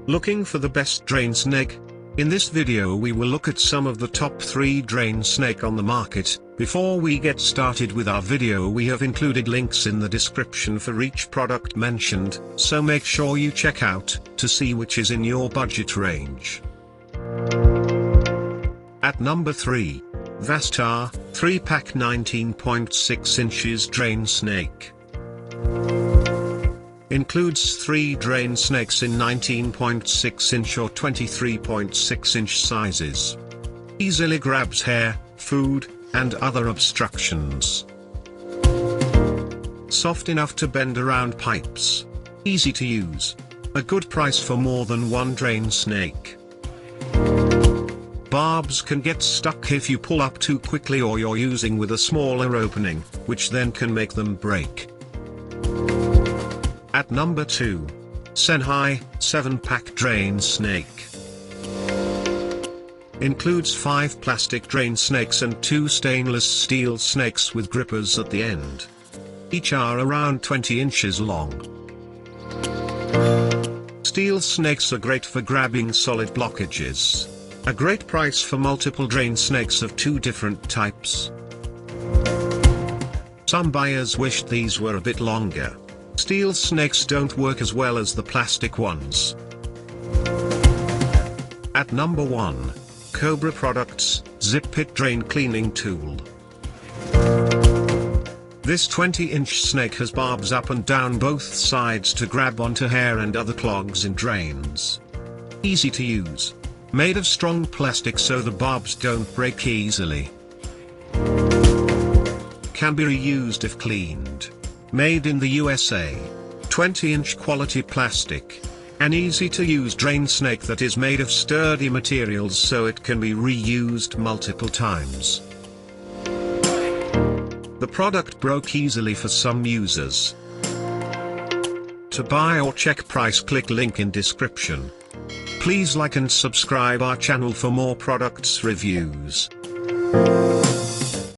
Looking for the best drain snake? In this video we will look at some of the top 3 drain snake on the market. Before we get started with our video, we have included links in the description for each product mentioned, so make sure you check out to see which is in your budget range. At number 3. Vastar, 3-pack 19.6 inches drain snake. Includes 3 drain snakes in 19.6 inch or 23.6 inch sizes. Easily grabs hair, food, and other obstructions. Soft enough to bend around pipes. Easy to use. A good price for more than one drain snake. Barbs can get stuck if you pull up too quickly or you're using with a smaller opening, which then can make them break. At number 2. Senhai, 7-pack drain snake. Includes 5 plastic drain snakes and 2 stainless steel snakes with grippers at the end. Each are around 20 inches long. Steel snakes are great for grabbing solid blockages. A great price for multiple drain snakes of 2 different types. Some buyers wished these were a bit longer. Steel snakes don't work as well as the plastic ones. At number 1. Cobra Products, Zip Pit Drain Cleaning Tool. This 20-inch snake has barbs up and down both sides to grab onto hair and other clogs in drains. Easy to use. Made of strong plastic so the barbs don't break easily. Can be reused if cleaned. Made in the USA. 20-inch quality plastic. An easy-to-use drain snake that is made of sturdy materials so it can be reused multiple times. The product broke easily for some users. To buy or check price, click link in description. Please like and subscribe our channel for more products reviews.